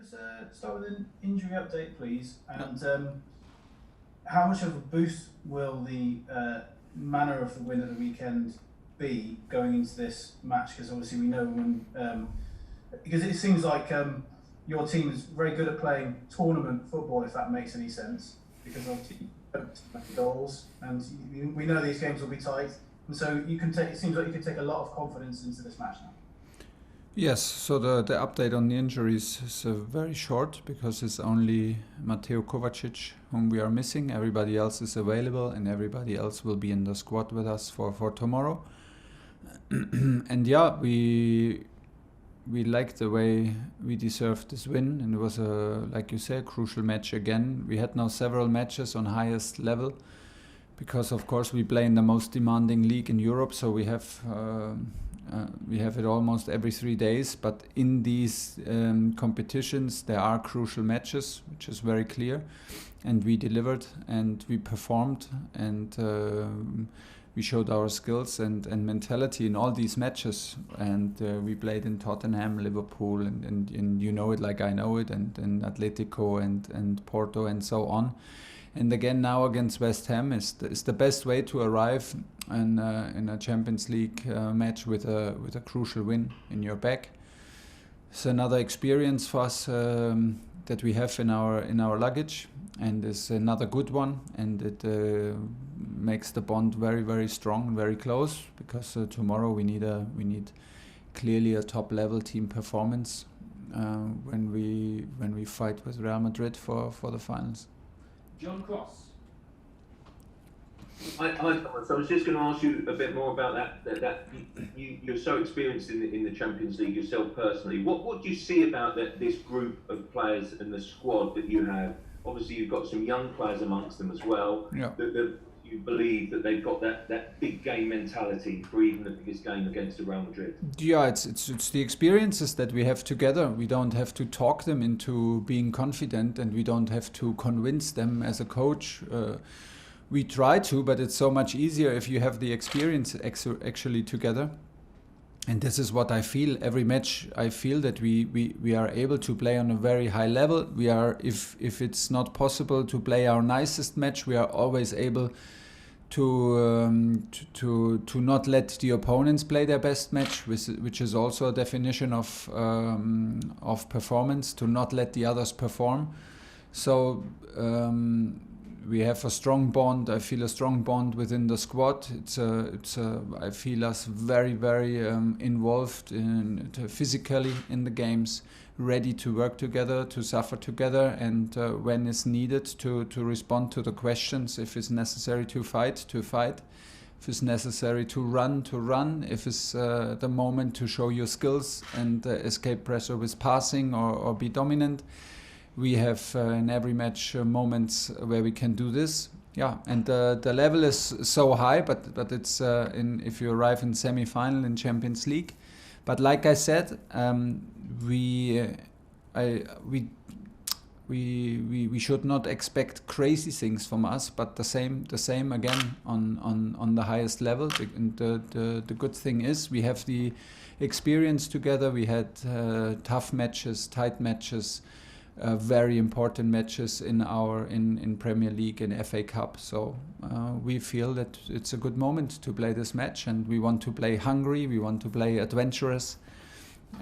us start with an injury update, please? And how much of a boost will the manner of the win of the weekend be going into this match? Because obviously we know when, because it seems like your team is very good at playing tournament football, if that makes any sense, because obviously you don't make goals, and we know these games will be tight, and so you can take. It seems like you can take a lot of confidence into this match now. Yes, so the update on the injuries is very short because it's only Mateo Kovacic whom we are missing. Everybody else is available and everybody else will be in the squad with us for tomorrow. And yeah, we liked the way we deserved this win, and it was like you say, a crucial match again. We had now several matches on highest level because of course we play in the most demanding league in Europe, so we have it almost every 3 days, but in these competitions there are crucial matches, which is very clear, and we delivered and we performed, and we showed our skills and mentality in all these matches, and we played in Tottenham, Liverpool, and you know it like I know it, and Atletico and Porto and so on. And again now against West Ham is the best way to arrive in a Champions League match with a crucial win in your back. It's another experience for us that we have in our luggage, and it's another good one, and it makes the bond very, very strong and very close, because tomorrow we need clearly a top level team performance when we fight with Real Madrid for the finals. John Cross. Hi, Thomas. I was just going to ask you a bit more about that you're so experienced in the Champions League yourself personally. What do you see about this group of players and the squad that you have? Obviously, you've got some young players amongst them as well. Yeah. That you believe that they've got that big game mentality for even the biggest game against Real Madrid. Yeah, it's the experiences that we have together. We don't have to talk them into being confident, and we don't have to convince them as a coach. We try to, but it's so much easier if you have the experience actually together. And this is what I feel every match. I feel that we are able to play on a very high level. We are, if it's not possible to play our nicest match, we are always able to not let the opponents play their best match, which is also a definition of performance, to not let the others perform. So we have a strong bond. I feel a strong bond within the squad. I feel us very, very involved physically in the games, ready to work together, to suffer together, and when is needed to respond to the questions. If it's necessary to fight. If it's necessary to run. If it's the moment to show your skills and escape pressure with passing or be dominant. We have in every match moments where we can do this. Yeah, and the level is so high, but it's if you arrive in semi-final in Champions League. But like I said, we should not expect crazy things from us, but the same again on the highest level. And the good thing is we have the experience together. We had tough matches, tight matches. Very important matches in Premier League and FA Cup. So we feel that it's a good moment to play this match, and we want to play hungry, we want to play adventurous,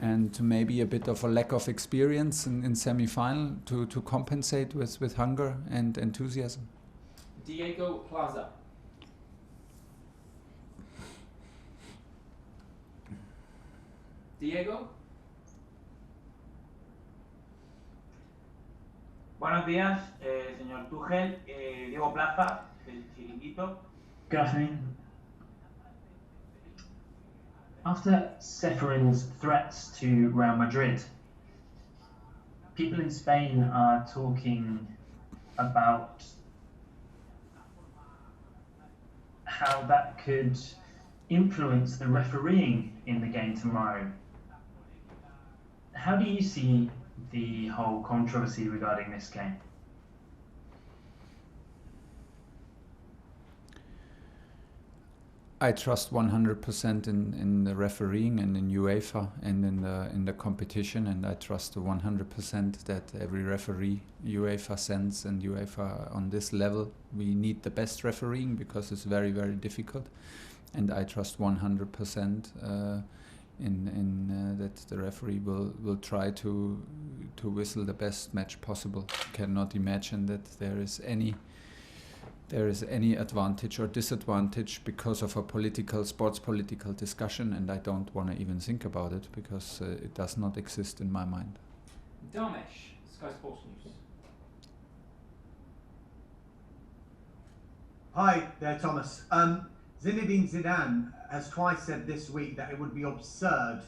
and maybe a bit of a lack of experience in semi-final to compensate with hunger and enthusiasm. Diego Plaza. Diego? Buenos días, señor Tuchel. Diego Plaza, del Chiringuito. Good afternoon. After Ceferin's threats to Real Madrid, people in Spain are talking about how that could influence the refereeing in the game tomorrow. How do you see the whole controversy regarding this game? I trust 100% in the refereeing and in UEFA and in the competition, and I trust 100% that every referee UEFA sends and UEFA on this level, we need the best refereeing because it's very, very difficult, and I trust 100% in that the referee will try to whistle the best match possible. Cannot imagine that there is any advantage or disadvantage because of a sports political discussion, and I don't want to even think about it because it does not exist in my mind. Damesh, Sky Sports News. Hi there, Thomas. Zinedine Zidane has twice said this week that it would be absurd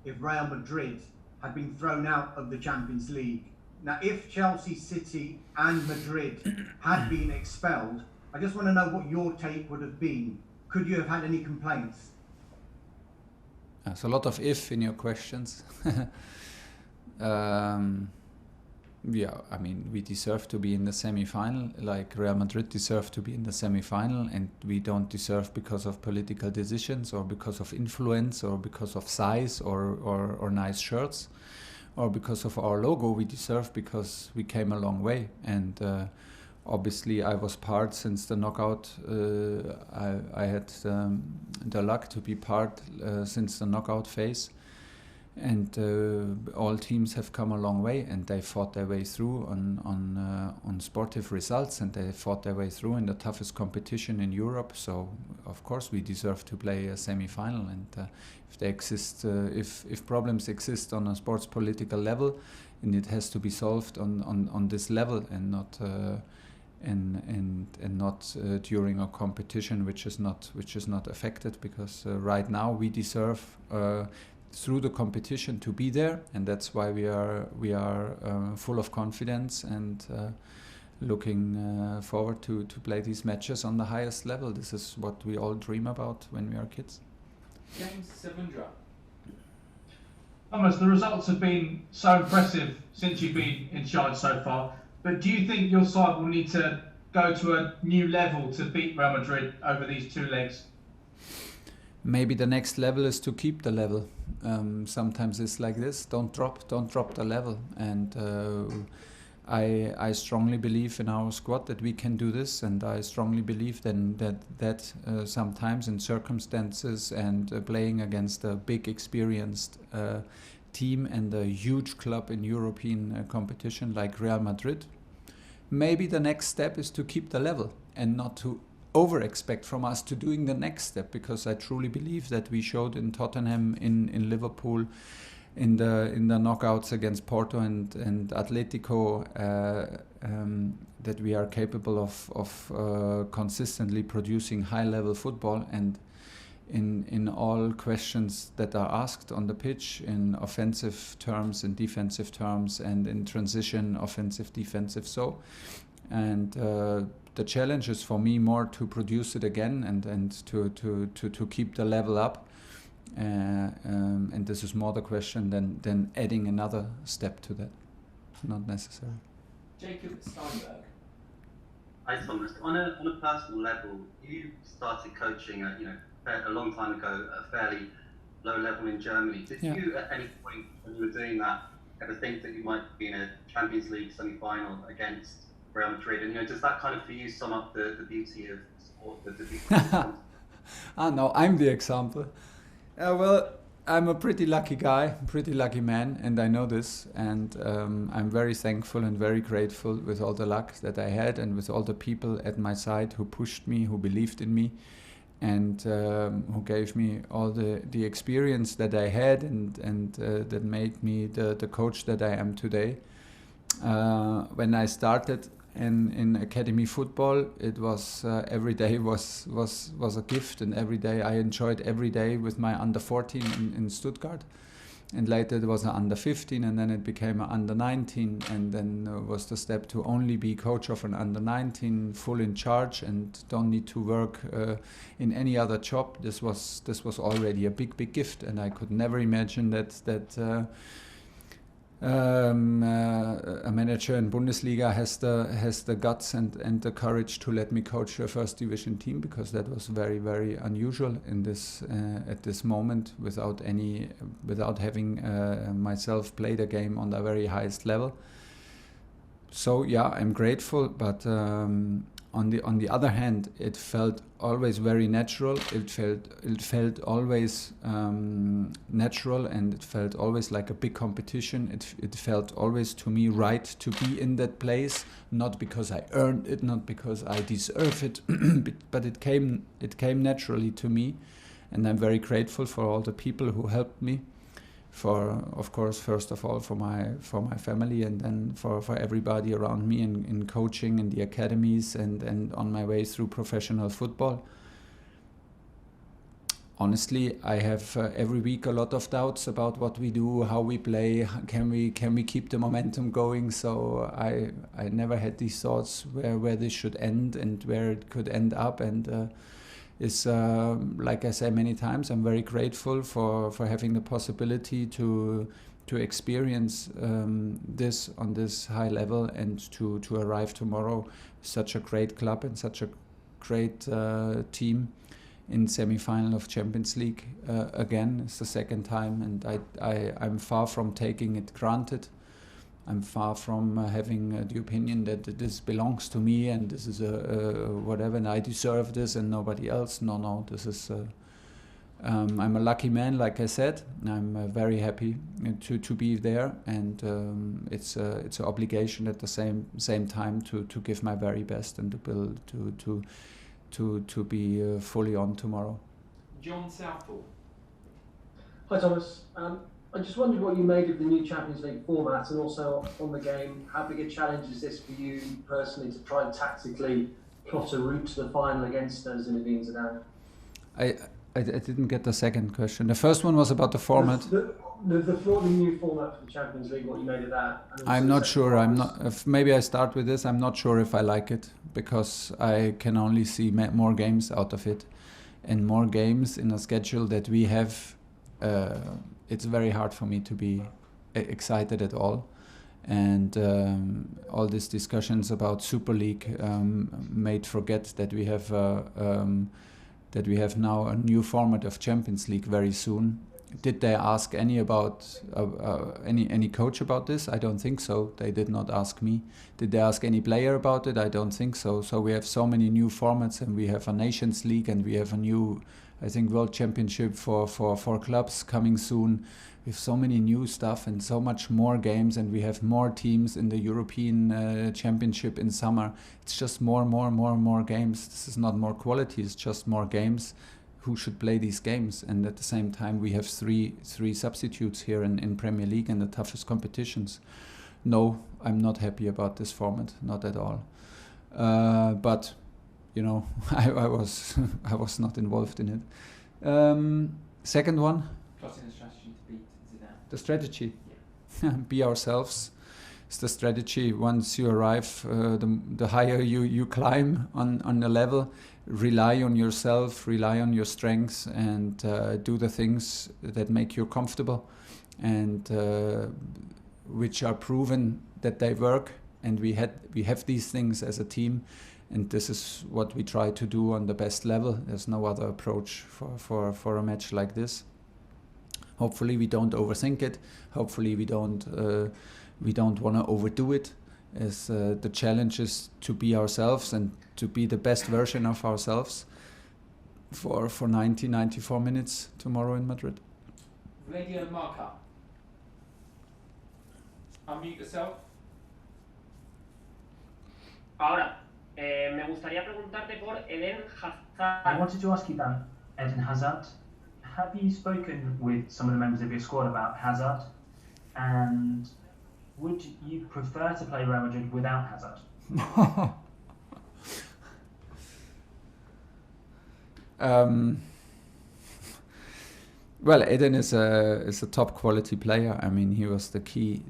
if Real Madrid had been thrown out of the Champions League. Now, if Chelsea, City and Madrid had been expelled, I just want to know what your take would have been. Could you have had any complaints? There's a lot of if in your questions. Yeah, I mean, we deserve to be in the semi-final, like Real Madrid deserve to be in the semi-final, and we don't deserve because of political decisions or because of influence or because of size or nice shirts or because of our logo. We deserve because we came a long way, and obviously I was part since the knockout. I had the luck to be part since the knockout phase. And all teams have come a long way, and they fought their way through on sportive results, and they fought their way through in the toughest competition in Europe. So of course we deserve to play a semi-final. And if they exist, if problems exist on a sports political level, and it has to be solved on this level, and not not during a competition which is not affected, because right now we deserve. Through the competition to be there, and that's why we are full of confidence and looking forward to play these matches on the highest level. This is what we all dream about when we are kids. James Savundra. Thomas, the results have been so impressive since you've been in charge so far, but do you think your side will need to go to a new level to beat Real Madrid over these two legs? Maybe the next level is to keep the level. Sometimes it's like this: don't drop the level. And I strongly believe in our squad that we can do this, and I strongly believe then that sometimes in circumstances and playing against a big experienced team and a huge club in European competition like Real Madrid, maybe the next step is to keep the level and not to over-expect from us to doing the next step, because I truly believe that we showed in Tottenham, in Liverpool, in the knockouts against Porto and Atletico, that we are capable of consistently producing high-level football, and in all questions that are asked on the pitch, in offensive terms, in defensive terms, and in transition, offensive, defensive. The challenge is for me more to produce it again and to keep the level up, and this is more the question than adding another step to that. Not necessary. Jacob Steinberg. Hi Thomas. On a personal level, you started coaching a long time ago at a fairly low level in Germany. Did you at any point when you were doing that ever think that you might be in a Champions League semi-final against Real Madrid? And does that kind of for you sum up the beauty of sport? The beauty of no, I'm the example. Well, I'm a pretty lucky guy, pretty lucky man, and I know this. And I'm very thankful and very grateful with all the luck that I had and with all the people at my side who pushed me, who believed in me, and who gave me all the experience that I had and that made me the coach that I am today. When I started in academy football, it was every day was a gift, and every day I enjoyed every day with my under 14 in Stuttgart, and later it was an under 15, and then it became an under 19, and then was the step to only be coach of an under 19, full in charge, and don't need to work in any other job. This was already a big gift, and I could never imagine that a manager in Bundesliga has the guts and the courage to let me coach a first division team, because that was very, very unusual in this at this moment, without having myself played a game on the very highest level. So yeah, I'm grateful, but on the other hand, it felt always very natural. It felt always natural, and it felt always like a big competition. It felt always to me right to be in that place, not because I earned it, not because I deserve it, but it came naturally to me, and I'm very grateful for all the people who helped me. For, of course, first of all for my family, and then for everybody around me in coaching in the academies and on my way through professional football. Honestly, I have every week a lot of doubts about what we do, how we play, can we keep the momentum going. So I never had these thoughts where this should end and where it could end up, and is like I say many times, I'm very grateful for having the possibility to experience this on this high level, and to arrive tomorrow such a great club and such a great team in semi-final of Champions League again. It's the second time, and I'm far from taking it granted. I'm far from having the opinion that this belongs to me and this is whatever, and I deserve this and nobody else. No, this is. I'm a lucky man, like I said. I'm very happy to be there, and it's an obligation at the same time to give my very best and to build to be fully on tomorrow. John Southall. Hi Thomas. I just wondered what you made of the new Champions League format, and also on the game. How big a challenge is this for you personally to try and tactically plot a route to the final against Zinedine Zidane? I didn't get the second question. The first one was about the format. The new format for the Champions League. What you made of that? I'm not sure. Maybe I start with this. I'm not sure if I like it, because I can only see more games out of it, and more games in a schedule that we have. It's very hard for me to be excited at all, and all these discussions about Super League made forget that we have now a new format of Champions League very soon. Did they ask any coach about this? I don't think so. They did not ask me. Did they ask any player about it? I don't think so. So we have so many new formats, and we have a Nations League, and we have a new, I think, World Championship for clubs coming soon. We have so many new stuff and so much more games, and we have more teams in the European Championship in summer. It's just more games. This is not more quality, it's just more games. Who should play these games? And at the same time, we have three substitutes here in Premier League in the toughest competitions. No, I'm not happy about this format, not at all. But you know, I was not involved in it. Second one. Plotting a strategy to beat Zidane. The strategy. Yeah. Be ourselves. It's the strategy. Once you arrive, the higher you climb on the level. Rely on yourself, rely on your strengths, and do the things that make you comfortable, and which are proven that they work. And we have these things as a team, and this is what we try to do on the best level. There's no other approach for a match like this. Hopefully we don't overthink it. Hopefully we don't want to overdo it. As the challenge is to be ourselves and to be the best version of ourselves for 94 minutes tomorrow in Madrid. Radio Marca. Unmute yourself. Ahora, me gustaría preguntarte por Eden Hazard. I wanted to ask you about Eden Hazard. Have you spoken with some of the members of your squad about Hazard? And would you prefer to play Real Madrid without Hazard? Well, Eden is a top quality player. I mean, he was the key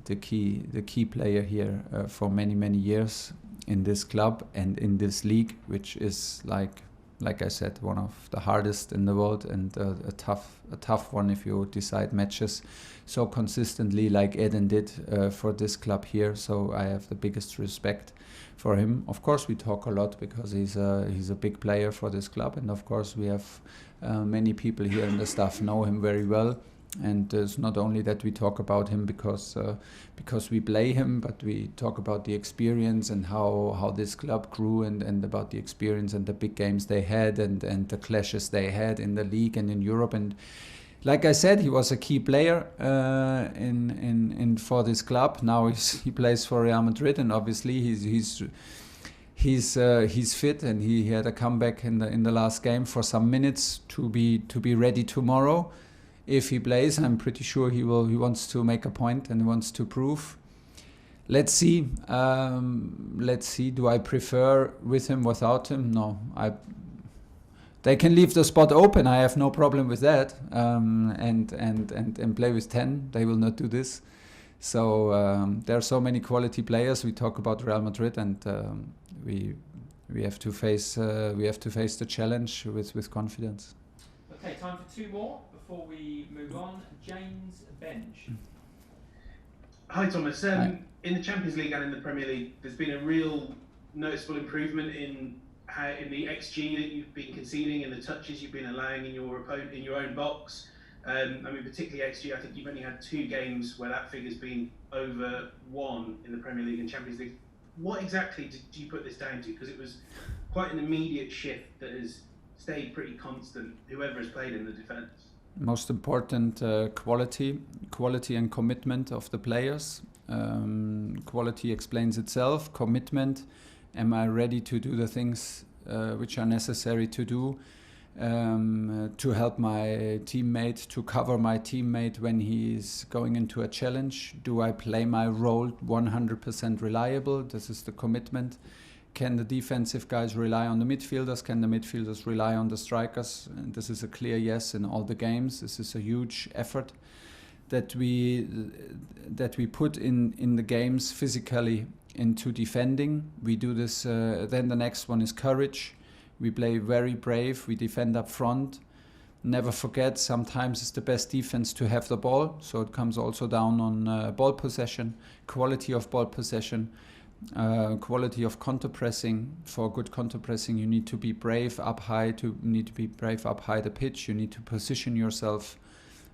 player here for many years in this club and in this league, which is like like I said, one of the hardest in the world, and a tough one if you decide matches so consistently like Eden did for this club here. So I have the biggest respect for him. Of course, we talk a lot because he's a big player for this club, and of course we have many people here in the staff know him very well. And it's not only that we talk about him because we play him, but we talk about the experience and how this club grew, and about the experience and the big games they had, and the clashes they had in the league and in Europe. And like I said, he was a key player in for this club. Now he plays for Real Madrid, and obviously he's fit, and he had a comeback in the last game for some minutes to be ready tomorrow. If he plays, I'm pretty sure he wants to make a point and wants to prove. Let's see. Do I prefer with him, without him? No. They can leave the spot open. I have no problem with that. And play with 10. They will not do this. So there are so many quality players. We talk about Real Madrid, and we have to face the challenge with confidence. Okay, time for two more before we move on. James Benj. Hi Thomas. In the Champions League and in the Premier League, there's been a real noticeable improvement in the XG that you've been conceding and the touches you've been allowing in your own box. I mean, particularly XG. I think you've only had 2 games where that figure's been over 1 in the Premier League and Champions League. What exactly do you put this down to? Because it was quite an immediate shift that has stayed pretty constant, whoever has played in the defence. Most important, quality and commitment of the players. Quality explains itself. Commitment, am I ready to do the things which are necessary to do, to help my teammate, to cover my teammate when he's going into a challenge? Do I play my role 100% reliable? This is the commitment. Can the defensive guys rely on the midfielders? Can the midfielders rely on the strikers? And this is a clear yes in all the games. This is a huge effort that we put in the games physically into defending. We do this. Then the next one is courage. We play very brave. We defend up front. Never forget, sometimes it's the best defense to have the ball. So it comes also down on ball possession, quality of ball possession. Quality of counter pressing. For good counter pressing, you need to be brave up high. The pitch. You need to position yourself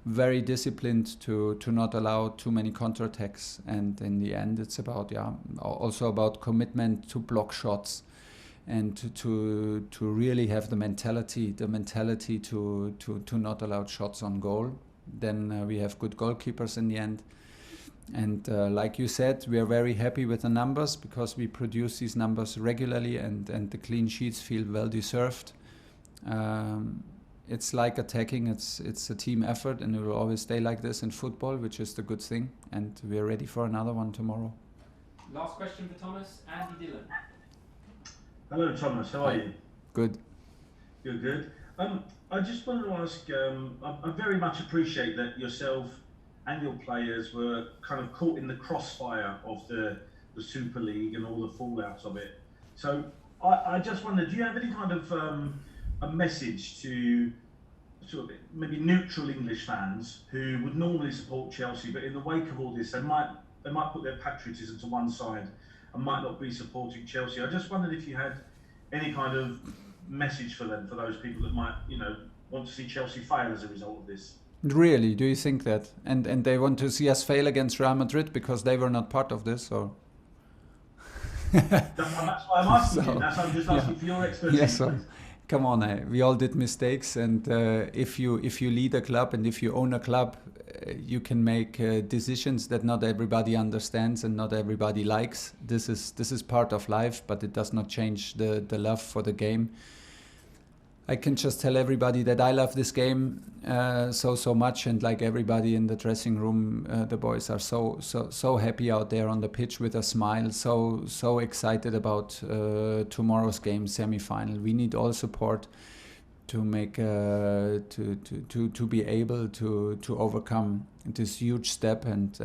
very disciplined to not allow too many counterattacks. And in the end, it's also about commitment to block shots, and to really have the mentality to not allow shots on goal. Then we have good goalkeepers in the end. And like you said, we are very happy with the numbers because we produce these numbers regularly, and the clean sheets feel well deserved. It's like attacking, it's a team effort, and it will always stay like this in football, which is the good thing. And we are ready for another one tomorrow. Last question for Thomas, Andy Dillon. Hello Thomas, how are you? Good. You're good. I just wanted to ask, I very much appreciate that yourself and your players were kind of caught in the crossfire of the Super League and all the fallouts of it. So I just wondered, do you have any kind of a message to sort of maybe neutral English fans who would normally support Chelsea, but in the wake of all this, they might put their patriotism to one side and might not be supporting Chelsea? I just wondered if you had any kind of message for them, for those people that might, want to see Chelsea fail as a result of this. Really? Do you think that? And they want to see us fail against Real Madrid because they were not part of this, or? That's why I'm asking you. That's why I'm just asking for your expertise. Yes, so, come on, we all did mistakes, and if you lead a club and if you own a club, you can make decisions that not everybody understands and not everybody likes. This is part of life, but it does not change the love for the game. I can just tell everybody that I love this game so much, and like everybody in the dressing room, the boys are so happy out there on the pitch with a smile, so excited about tomorrow's game, semi-final. We need all support to make to be able to overcome this huge step and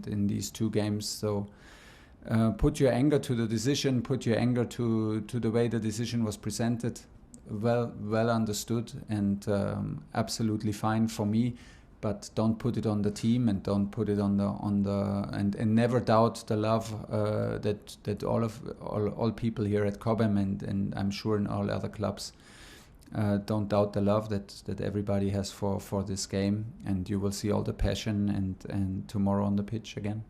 in these 2 games. So put your anger to the decision, put your anger to the way the decision was presented. well understood and absolutely fine for me. But don't put it on the team, and don't put it on the and never doubt the love that all people here at Cobham and I'm sure in all other clubs. Don't doubt the love that everybody has for this game, and you will see all the passion and tomorrow on the pitch again.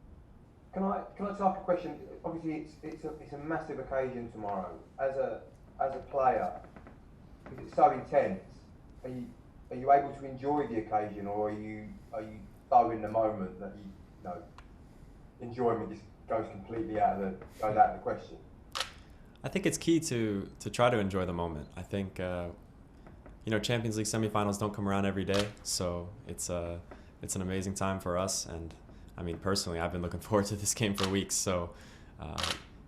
Can I just ask a question? Obviously, it's a massive occasion tomorrow. As a player, because it's so intense, are you able to enjoy the occasion, or are you so in the moment that enjoyment just goes completely out of the question? I think it's key to try to enjoy the moment. I think Champions League semifinals don't come around every day, so it's an amazing time for us. And I mean, personally, I've been looking forward to this game for weeks. So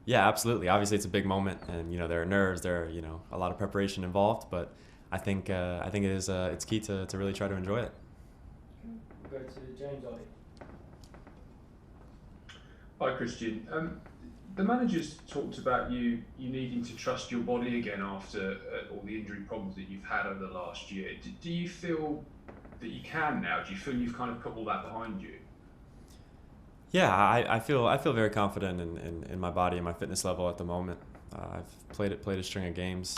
yeah, absolutely. Obviously, it's a big moment, and there are nerves, there are a lot of preparation involved, but I think it's key to really try to enjoy it. We'll go to James Ollie. Hi, Christian. The manager's talked about you needing to trust your body again after all the injury problems that you've had over the last year. Do you feel that you can now? Do you feel you've kind of put all that behind you? Yeah, I feel very confident in my body and my fitness level at the moment. I've played a string of games.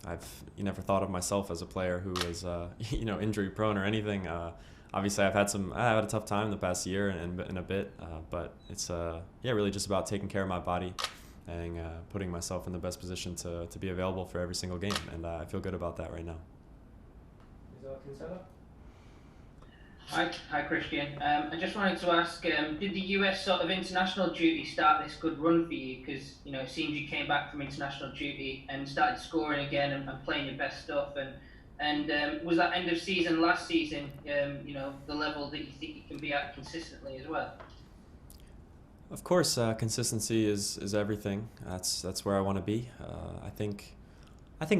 I've never thought of myself as a player who was injury prone or anything. Obviously, I've had a tough time the past year and a bit, but it's really just about taking care of my body and putting myself in the best position to be available for every single game, and I feel good about that right now. Hi Christian. I just wanted to ask, did the US sort of international duty start this good run for you? Because it seems you came back from international duty and started scoring again and playing your best stuff. And was that end of season last season, the level that you think you can be at consistently as well? Of course, consistency is everything. That's where I want to be. I think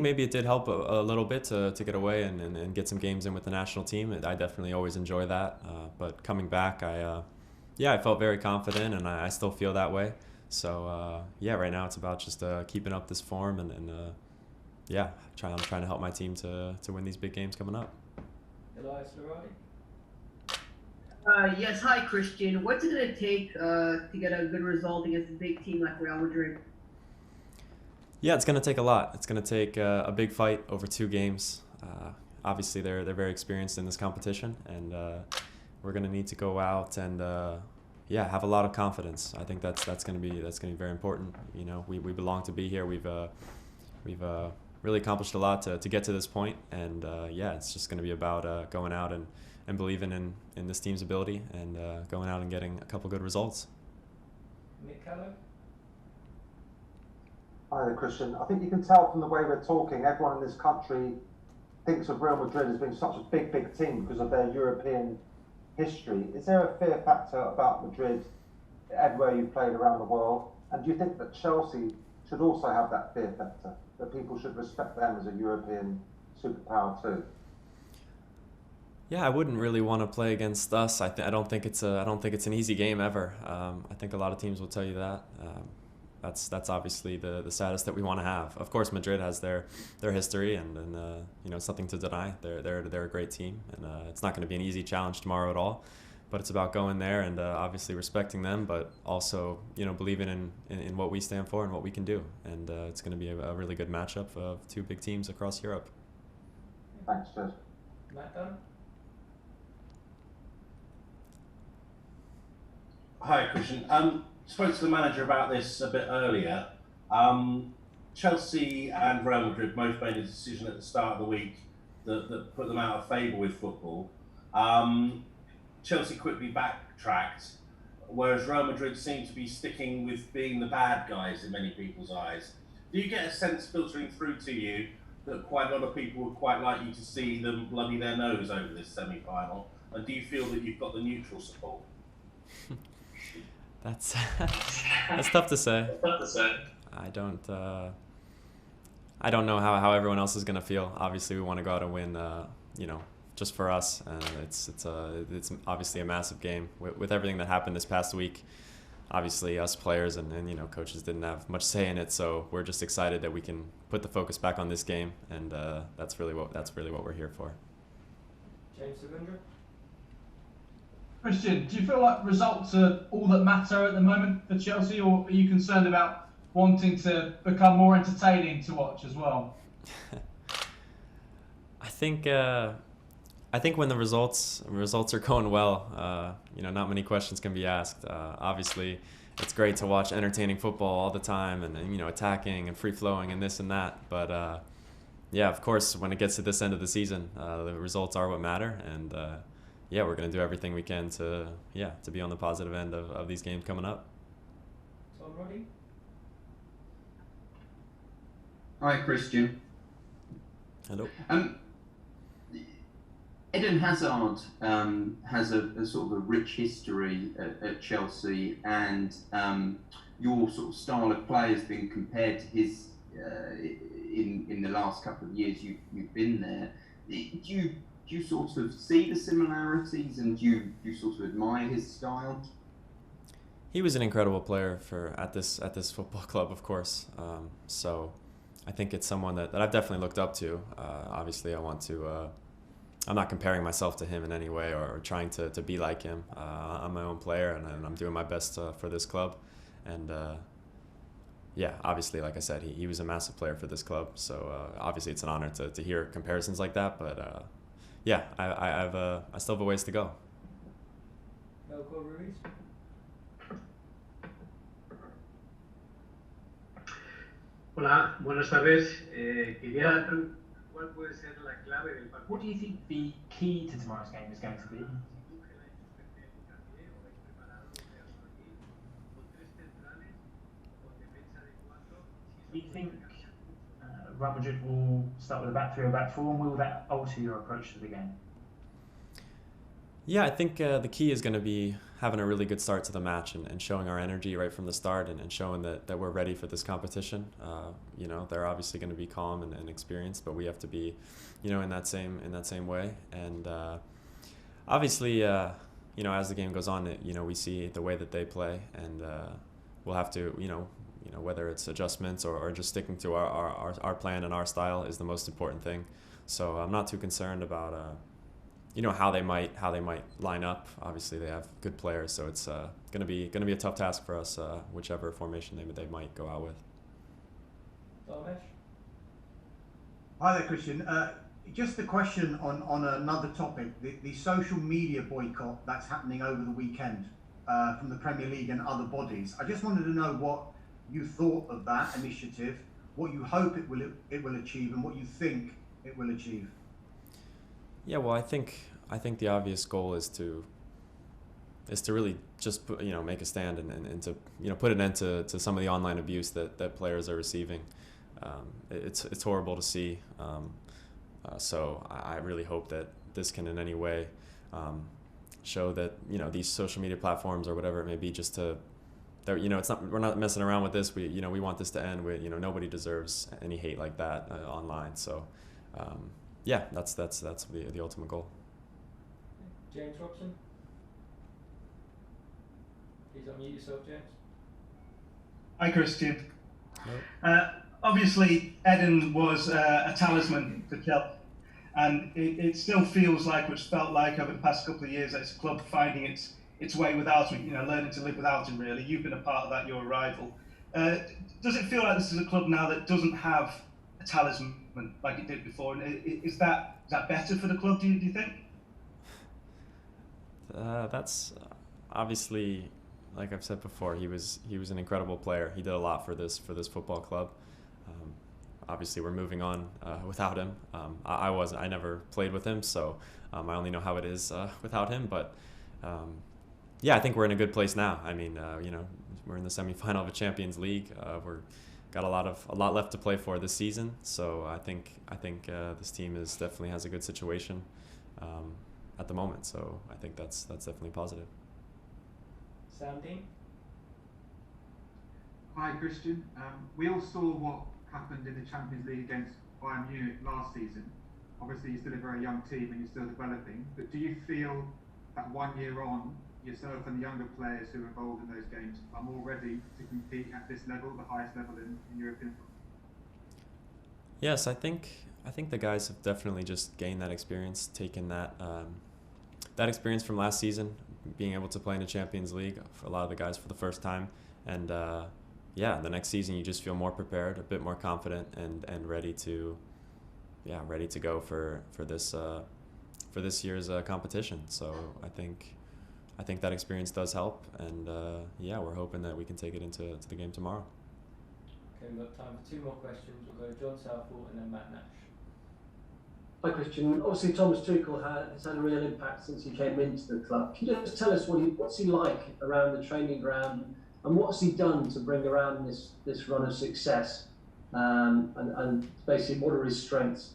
maybe it did help a little bit to get away and get some games in with the national team. I definitely always enjoy that. But coming back, I felt very confident, and I still feel that way. So right now it's about just keeping up this form and trying to help my team to win these big games coming up. Elias Laradi. Yes, hi Christian. What's it going to take to get a good result against a big team like Real Madrid? Yeah, it's going to take a lot. It's going to take a big fight over 2 games. Obviously, they're very experienced in this competition, and we're going to need to go out and have a lot of confidence. I think that's going to be very important. We belong to be here. We've really accomplished a lot to get to this point, and it's just going to be about going out and believing in this team's ability and going out and getting a couple good results. Nick Callow. Hi there, Christian. I think you can tell from the way we're talking, everyone in this country thinks of Real Madrid as being such a big team because of their European history. Is there a fear factor about Madrid everywhere you've played around the world? And do you think that Chelsea should also have that fear factor, that people should respect them as a European superpower too? Yeah, I wouldn't really want to play against us. I don't think it's an easy game ever. I think a lot of teams will tell you that. That's obviously the status that we want to have. Of course, Madrid has their history, and it's nothing to deny. They're a great team, and it's not going to be an easy challenge tomorrow at all. But it's about going there and obviously respecting them, but also believing in what we stand for and what we can do. And it's going to be a really good matchup of 2 big teams across Europe. Thanks, Jez. Matt Dunn. Hi, Christian. Spoke to the manager about this a bit earlier. Chelsea and Real Madrid both made a decision at the start of the week that put them out of favour with football. Chelsea quickly backtracked, whereas Real Madrid seemed to be sticking with being the bad guys in many people's eyes. Do you get a sense filtering through to you that quite a lot of people would quite like you to see them bloody their nose over this semi-final? And do you feel that you've got the neutral support? That's tough to say. I don't know how everyone else is gonna feel. Obviously, we want to go out and win. Just for us, and it's obviously a massive game with everything that happened this past week. obviously us players and you know, coaches didn't have much say in it, so we're just excited that we can put the focus back on this game, and that's really what we're here for. James Savindra? Christian, do you feel like results are all that matter at the moment for Chelsea, or are you concerned about wanting to become more entertaining to watch as well? I think when the results are going well, you know, not many questions can be asked. Obviously, it's great to watch entertaining football all the time, and you know, attacking and free flowing and this and that. But yeah, of course, when it gets to this end of the season, the results are what matter, and yeah, we're going to do everything we can to be on the positive end of these games coming up. Tom Roddy? Hi, Christian. Hello. Eden Hazard has a sort of a rich history at Chelsea, and your sort of style of play has been compared to his in the last couple of years you've been there. Do you sort of see the similarities, and do you sort of admire his style? He was an incredible player at this football club, of course. So I think it's someone that I've definitely looked up to. Obviously, I'm not comparing myself to him in any way or trying to be like him. I'm my own player, and I'm doing my best for this club. And yeah, obviously, like I said, he was a massive player for this club. So obviously, it's an honor to hear comparisons like that. But yeah, I still have a ways to go. Belko Ruiz? Hola, buenas tardes. Quería ¿cuál puede ser la clave del partido? What do you think the key to tomorrow's game is going to be? Do you think Real Madrid will start with a back three or back four, and will that alter your approach to the game? Yeah, I think the key is going to be having a really good start to the match and showing our energy right from the start and showing that we're ready for this competition. You know, they're obviously going to be calm and experienced, but we have to be, you know, in that same way. And obviously, you know, as the game goes on, you know, we see the way that they play, and we'll have to, you know, whether it's adjustments or just sticking to our plan and our style is the most important thing. So I'm not too concerned about you know, how they might line up. Obviously, they have good players, so it's gonna be a tough task for us, whichever formation they might go out with. Hi there, Christian. Just a question on another topic: the social media boycott that's happening over the weekend from the Premier League and other bodies. I just wanted to know what you thought of that initiative, what you hope it will achieve, and what you think it will achieve. Yeah, well, I think the obvious goal is to really just make a stand and to put an end to some of the online abuse that players are receiving. It's horrible to see. So I really hope that this can in any way show that these social media platforms or whatever it may be, just to that we're not messing around with this. We want this to end. Nobody deserves any hate like that online. So. Yeah, that's the ultimate goal. James Robson? Please unmute yourself, James. Hi, Christian. Obviously, Eden was a talisman for Chelsea, and it still feels like, which felt like over the past couple of years, that it's a club finding its way without him, learning to live without him, really. You've been a part of that, your arrival. Does it feel like this is a club now that doesn't have a talisman like it did before? And is that better for the club, do you think? That's obviously, like I've said before, he was an incredible player. He did a lot for this football club. Obviously, we're moving on without him. I never played with him, so I only know how it is without him. But yeah, I think we're in a good place now. I mean, we're in the semifinal of a Champions League. We're got a lot left to play for this season, so I think this team definitely has a good situation at the moment. So I think that's definitely positive. Sam Dean? Hi, Christian. We all saw what happened in the Champions League against Bayern Munich last season. Obviously, you're still a very young team and you're still developing, but do you feel that 1 year on yourself and the younger players who are involved in those games are more ready to compete at this level, the highest level in European football? Yes, I think the guys have definitely just gained that experience, taken that that experience from last season, being able to play in the Champions League for a lot of the guys for the first time, and yeah, the next season you just feel more prepared, a bit more confident, and ready to go for this year's competition. So I think that experience does help, and yeah, we're hoping that we can take it into the game tomorrow. Okay, we've got time for 2 more questions. We'll go John Southall and then Matt Nash. Hi Christian. Obviously Thomas Tuchel has had a real impact since he came into the club. Can you just tell us what's he like around the training ground, and what's he done to bring around this run of success, and basically what are his strengths?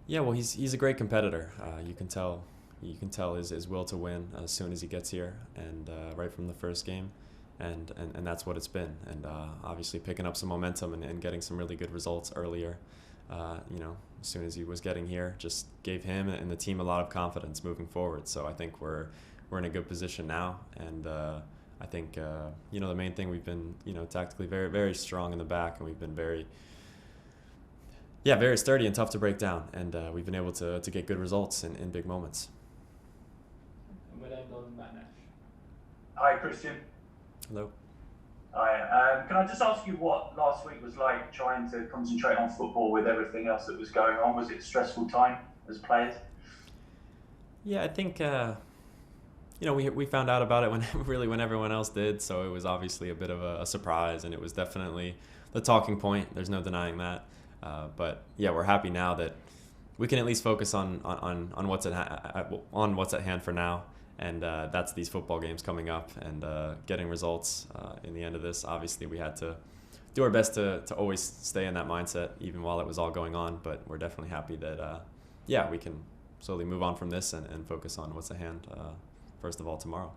Yeah, well, he's a great competitor. You can tell his will to win as soon as he gets here, and right from the first game, and that's what it's been. And obviously picking up some momentum and getting some really good results earlier. As soon as he was getting here, just gave him and the team a lot of confidence moving forward. So I think we're in a good position now, and I think the main thing, we've been tactically very, very strong in the back, and we've been very sturdy and tough to break down, and we've been able to get good results in big moments. And we'll end on Matt Nash. Hi Christian. Hello. Hi. Can I just ask you what last week was like, trying to concentrate on football with everything else that was going on? Was it a stressful time as players? Yeah, I think we found out about it when everyone else did, so it was obviously a bit of a surprise, and it was definitely the talking point. There's no denying that. But yeah, we're happy now that we can at least focus on what's at hand for now, and that's these football games coming up, and getting results in the end of this. Obviously, we had to do our best to always stay in that mindset, even while it was all going on. But we're definitely happy that we can slowly move on from this and focus on what's at hand, first of all, tomorrow.